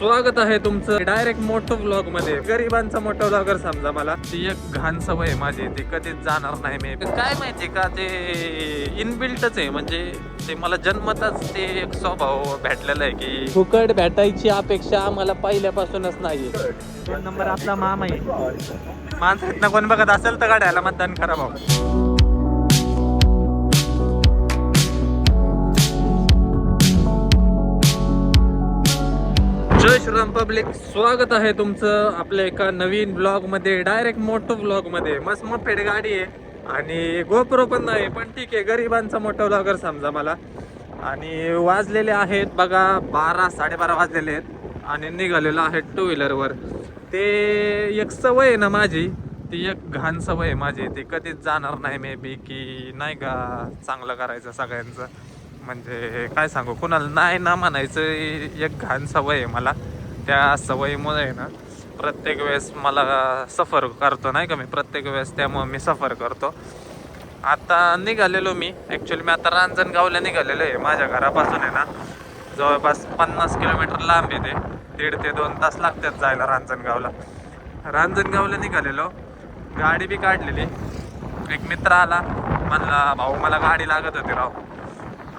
स्वागत आहे तुमचं डायरेक्ट मोठो ब्लॉग मध्ये. गरिबांचा मोठा ब्लॉगर समजा मला. ती एक घाण सवय आहे माझी, ती कधीच जाणार नाही. मी काय माहिती का, ते इनबिल्टच आहे. म्हणजे ते मला जन्मताच ते एक स्वभाव भेटलेला आहे की फुकट भेटायची अपेक्षा आम्हाला पहिल्यापासूनच नाही. 2 नंबर आपला मामा आहे. माणसात कोण बघत असेल तर गाड्याला मतदान करा भाऊ. जय श्रीराम पब्लिक, स्वागत आहे तुमचं आपल्या एका नवीन ब्लॉग मध्ये, डायरेक्ट मोठो ब्लॉग मध्ये. मस्त मोठेड गाडी आहे आणि गोप्रो पण नाही, पण ठीक आहे. गरिबांचा मोठा ब्लॉगर समजा मला. आणि वाजलेले आहेत बघा 12-12:30 वाजलेले आहेत आणि निघालेलो आहे टू व्हीलरवर. ते एक सवय आहे ना माझी, ती एक घाण सवय आहे माझी, ती कधीच जाणार नाही. मे बी की नाही का चांगलं करायचं सगळ्यांचं. म्हणजे काय सांगू, कुणाला नाही ना म्हणायचं एक घाण सवय आहे मला. त्या सवयीमुळे ना प्रत्येक वेळेस मला सफर करतो नाही का मी, प्रत्येक वेळेस त्यामुळे मी सफर करतो. आता निघालेलो मी, ॲक्च्युली मी आता रांजणगावला निघालेलो आहे. माझ्या घरापासून आहे ना जवळपास 50 किलोमीटर लांब आहे. ते 1.5 ते 2 तास लागतात जायला रांजणगावला. रांजणगावला निघालेलो, गाडी बी काढलेली. एक मित्र आला, म्हणला भाऊ मला गाडी लागत होती राव.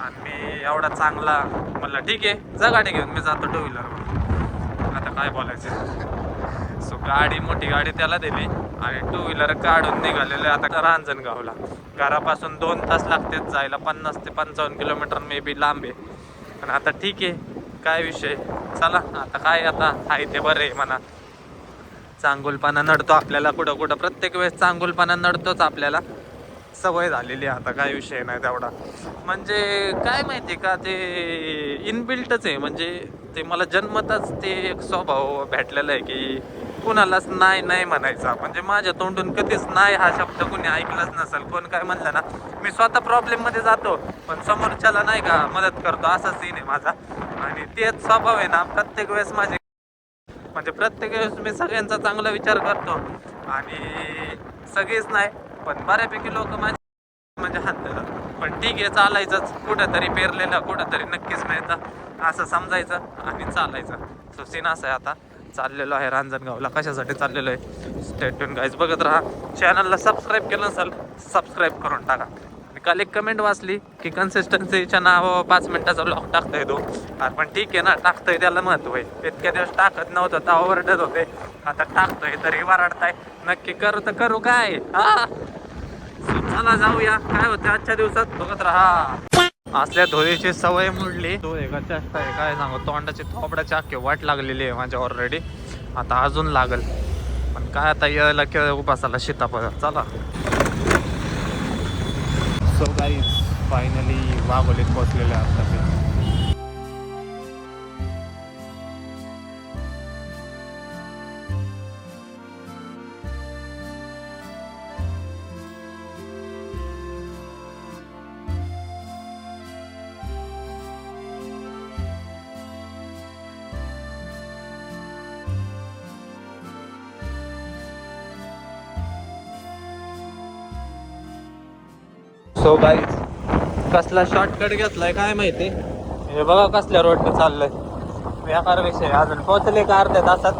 आणि मी एवढा चांगला म्हणलं ठीक आहे जा गाडी घेऊन, मी जातो टू व्हीलरवर. आता काय बोलायचं. सो गाडी, मोठी गाडी त्याला दिली आणि टू व्हीलर काढून निघालेलं आता रांजणगावला. घरापासून 2 तास लागतात जायला, 50 ते 55 किलोमीटर मे बी लांब आहे. पण आता ठीक आहे, काय विषय, चला आता काय, आता आहे ते बरं आहे म्हणा. चांगुलपणा नडतो आपल्याला कुठं कुठं, प्रत्येक वेळेस चांगुलपणा नडतोच आपल्याला. सवय झालेली आता, काय विषय नाही तेवढा. म्हणजे काय माहिती का, ते इनबिल्टच आहे. म्हणजे ते मला जन्मताच ते एक स्वभाव भेटलेला आहे की कुणालाच नाही नाही म्हणायचा. म्हणजे माझ्या तोंडून कधीच नाही हा शब्द कुणी ऐकलाच नसेल. कोण काय म्हणलं ना, मी स्वतः प्रॉब्लेममध्ये जातो पण समोरच्याला नाही का मदत करतो, असा सीन आहे माझा. आणि तेच स्वभाव आहे ना प्रत्येक वेळेस माझे. म्हणजे प्रत्येक वेळेस मी सगळ्यांचा चांगला विचार करतो आणि सगळेच नाही पण बऱ्यापैकी लोक माझे म्हणजे हात. पण ठीक आहे, चालायचंच. कुठंतरी पेरलेलं कुठंतरी नक्कीच मिळतं असं समजायचं आणि चालायचं. सो सीन असं आहे. आता चाललेलो आहे रांजणगावला. कशासाठी चाललेलो आहे, स्टे ट्यून गाईज, बघत राहा. चॅनलला सबस्क्राईब केलं नसेल सबस्क्राईब करून टाका. काल एक कमेंट वाचली की कन्सिस्टन्सीच्या नावावर 5 मिनिटाचा ब्लॉग टाकता येतो. पण ठीक आहे ना, टाकतोय त्याला महत्व आहे. इतक्या दिवस टाकत नव्हतं तेव्हा ओरडत होते, आता टाकतोय तरी वरडताय. नक्की करू तर करू काय. हा चला जाऊया, काय होतं आजच्या दिवसात बघत राहा. असल्या धोरीची सवय मोडली. तो एका चेष्टा आहे, काय सांगू, तोंडाची थोबड्याची अख्खी वाट लागलेली आहे माझ्या ऑलरेडी. आता अजून लागल, पण काय आता यायला किंवा उपासाला सीताफळ. चला. सो गाईज फायनली वाघोलीत पोहोचलेले आता ते. सो गाईज कसला शॉर्टकट घेतलाय काय माहिती. हे बघा कसल्या रोडने चाललंय. व्यापार विषय अजून पोहोचले का अर्ध्या तासात,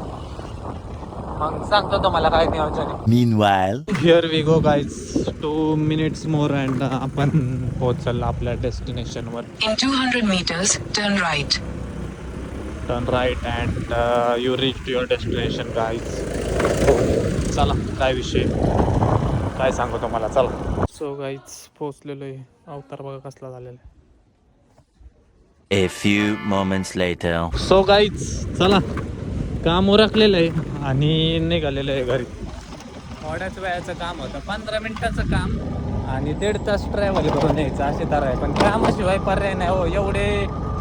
मग सांगतो तुम्हाला काय नियोजन आहे. Meanwhile, here we go guys, 2 minutes more and आपण पोहोचल आपल्या डेस्टिनेशनवर. In 200 meters, turn right. Turn right and you reach your destination guys. चला काय विषय, काय सांगू तुम्हाला, चला. सो गाईज पोहोचलेलो आहे. अवतार बघा कसला झालेला आहे. a few moments later. So guys चला, काम उरकलेलं आहे आणि निघालेलं आहे घरी. थोड्याच वेळाचं काम होतं, 15 मिनिटाचं काम आणि 1.5 तास ट्रॅव्हल करून यायचं अशी तर आहे. पण कामाशिवाय पर्याय नाही हो. एवढे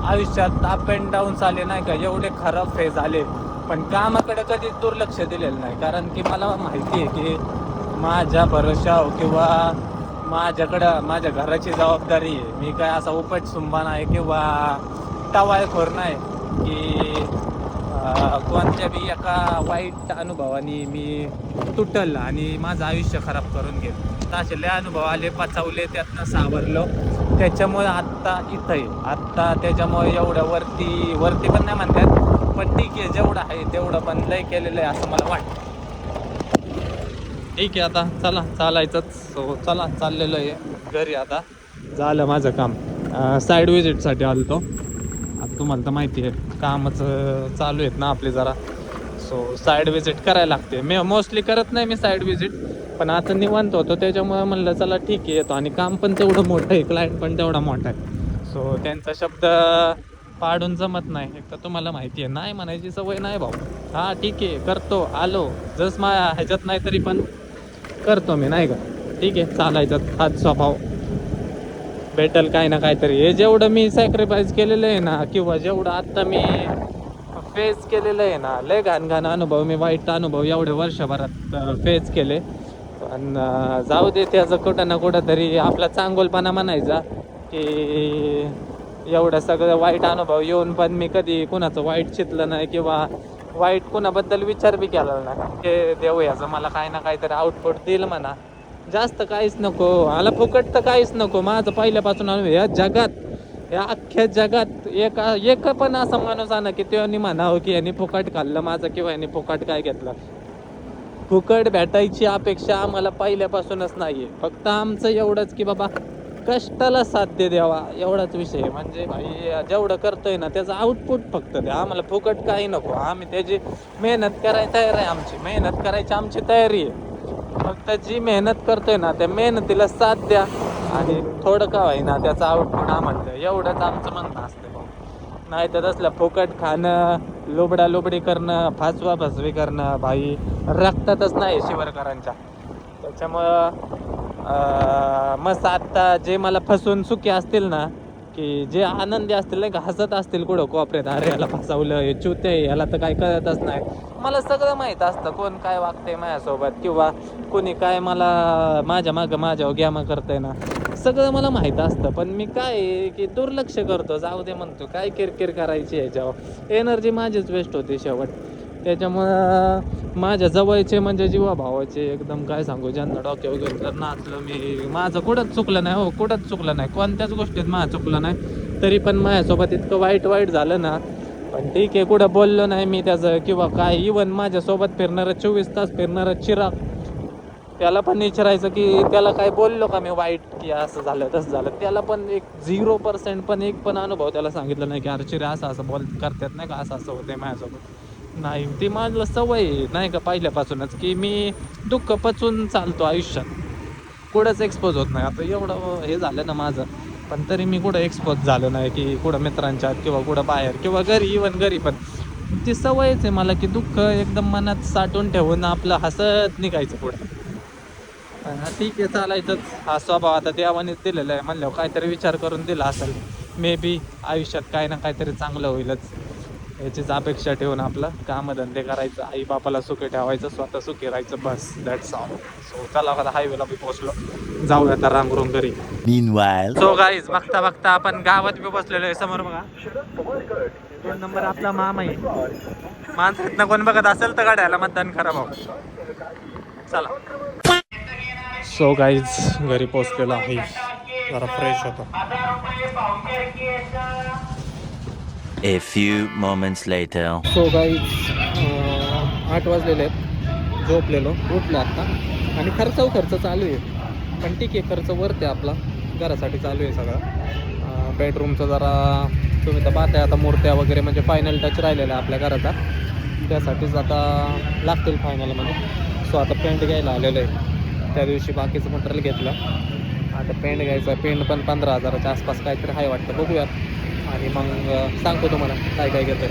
आयुष्यात अप अँड डाऊन्स आले नाही का, एवढे खराब फेज आले, पण कामाकडे कधीच दुर्लक्ष दिलेलं नाही. कारण की मला माहिती आहे की माझ्या भरोशावर किंवा माझ्याकडं माझ्या घराची जबाबदारी आहे. मी काय असा उपट सुंबा नाही किंवा टवाळखोर नाही की कोणत्या बी एका वाईट अनुभवाने मी तुटल आणि माझं आयुष्य खराब करून घेईल. असे लय अनुभव आले, पचवले, त्यातनं सावरलो. त्याच्यामुळे आत्ता इथं आहे. आत्ता त्याच्यामुळे एवढ्या वरती पण नाही म्हणतात, पण ठीक आहे, जेवढं आहे तेवढं पण लय केलेलं आहे असं मला वाटतं. ठीक आहे, आता चला चालायचंच. सो चला चाललेलं आहे घरी. आता झालं माझं काम. साईड विजिटसाठी आलो तो. आता तुम्हाला तर माहिती आहे कामच चालू आहेत ना आपले जरा. सो साईड विजिट करायला लागते. मी मोस्टली करत नाही मी साईड विजिट, पण आता निवांत होतो त्याच्यामुळे म्हणलं चला ठीक आहे येतो. आणि काम पण तेवढं मोठं आहे, क्लायंट पण तेवढा मोठा आहे. सो त्यांचा शब्द पाडून जमत नाही. एक तर तुम्हाला माहिती आहे नाही म्हणायची सवय नाही भाऊ. हां ठीक आहे करतो आलो, जस माझ्या ह्याच्यात नाही तरी पण करतो मी, नाही का. ठीक आहे चालायचं, हाच स्वभाव. भेटल काय ना काहीतरी. हे जेवढं मी सॅक्रिफाईस केलेलं आहे ना, किंवा जेवढं आत्ता मी फेस केलेलं आहे ना, लय घाण अनुभव, मी वाईट अनुभव एवढ्या वर्षभरात फेस केले. पण जाऊ दे, त्याचं कुठं ना कुठं तरी आपला चांगोलपणा म्हणायचा की एवढं सगळं वाईट अनुभव येऊन पण मी कधी कुणाचं वाईट चितलं नाही किंवा वाईट कुणाबद्दल विचार बी केला नाही. हे देव याचं मला काही ना काहीतरी आउटपुट देईल म्हणा. जास्त काहीच नको मला, फुकट तर काहीच नको. माझं पहिल्यापासून या जगात, या अख्ख्या जगात एक पण असा माणूस आणा की त्यांनी म्हणावं की यांनी फुकट खाल्लं माझं किंवा यांनी फुकट काय घेतलं. फुकट भेटायची अपेक्षा आम्हाला पहिल्यापासूनच नाही आहे. फक्त आमचं एवढंच की बाबा कष्टाला साध्य द्यावा, एवढाच विषय. म्हणजे भाई जेवढं करतोय ना त्याचं आउटपुट फक्त द्या आम्हाला, फुकट काही नको. आम्ही त्याची मेहनत करायची तयार आहे, आमची मेहनत करायची आमची तयारी आहे. फक्त जी मेहनत करतोय ना त्या मेहनतीला साथ द्या आणि थोडं का होईना त्याचं आउटपुट आम्हाला द्या, एवढंच आमचं म्हणणं असतं. नाही तर तसलं फुकट खाणं, लुबडी करणं, फसवी करणं भाई रक्तातच नाही शिवरकरांच्या. त्याच्यामुळं मस्त आत्ता जे मला फसवून सुखी असतील ना, की जे आनंदी असतील नाही का, हसत असतील कुठं कोपऱ्यात, अरे याला फसवलं, हे चुते, याला तर काही कळतच नाही. मला सगळं माहीत असतं कोण काय वागतंय माझ्यासोबत किंवा कोणी काय मला माझ्या मागं माझ्यावर गॅमा करतंय ना, सगळं मला माहीत असतं. पण मी काय की दुर्लक्ष करतो, जाऊ दे म्हणतो, काय किरकिर करायची ह्याच्यावर, एनर्जी माझीच वेस्ट होते शेवट. त्याच्यामुळं माझ्या जवळचे म्हणजे जीवाभावाचे एकदम काय सांगू, ज्यांना डोक्यावर घेऊन तर नाचलो मी. माझं कुठंच चुकलं नाही हो, कुठंच चुकलं नाही, कोणत्याच गोष्टीत माझं चुकलं नाही. तरी पण माझ्यासोबत इतकं वाईट झालं ना, पण ठीक आहे कुठं बोललो नाही मी त्याचं किंवा काय. इवन माझ्यासोबत फिरणारं 24 तास फिरणारं चिराग, त्याला पण विचारायचं की त्याला काय बोललो का मी वाईट की असं झालं तसं झालं, त्याला पण एक 0% पण एक पण अनुभव त्याला सांगितलं नाही की अरे चिरा असं बोल करतात नाही का, असं होतंय माझ्यासोबत. नाही, ती माझं सवय नाही का पहिल्यापासूनच की मी दुःख पचून चालतो आयुष्यात, कुठंच एक्सपोज होत नाही. आता एवढं हे झालं ना माझं, पण तरी मी कुठं एक्सपोज झालं नाही की कुठं मित्रांच्यात किंवा कुठं बाहेर किंवा घरी. इवन घरी पण ती सवयच आहे मला की दुःख एकदम मनात साठवून ठेवून आपलं हसत निघायचं पुढं. ठीक आहे चालायचंच, हा स्वभाव आता देवानेच दिलेला आहे म्हणल्यावर काहीतरी विचार करून दिला असेल. मे बी आयुष्यात काय ना काहीतरी चांगलं होईलच याचीच अपेक्षा ठेवून आपलं कामधंदे करायचं, आई बापाला सुखी ठेवायचं, स्वतः सुखी राहायचं, बस दॅट्स ऑल. सो चला आता हायवेला बी पोहोचलो, जाऊया आता रांगरून घरी. Meanwhile, सो गाईज बघता आपण गावात बी बसलेलो आहे. समोर बघा 2 नंबर आपला मामा आहे. माणसात कोण बघत असेल तर गाड्याला मतदान करा भाऊ. चला. सो गाईज घरी पोहोचलेलो आहे, जरा फ्रेश होतो. a few moments later. So guys 8 वाजलेले आहेत, झोपलेलो, उठलो आत्ता आणि खर्च चालू आहे. पण ठीक आहे, खर्च वरते आपला, घरासाठी चालू आहे सगळं. बेडरूमचं जरा तुम्ही तर पाहताय आता, मूर्त्या वगैरे म्हणजे फायनल टच राहिलेला आहे आपल्या घराचा, त्यासाठीच आता लागतील फायनलमध्ये. सो आता पेंट घ्यायला आलेलो आहे. त्या दिवशी बाकीचं मटेरियल घेतलं, आता पेंट घ्यायचं. पेंट पण 15,000च्या आसपास काहीतरी आहे वाटतं, बघूयात आणि मग सांगतो तुम्हाला काय घेतं.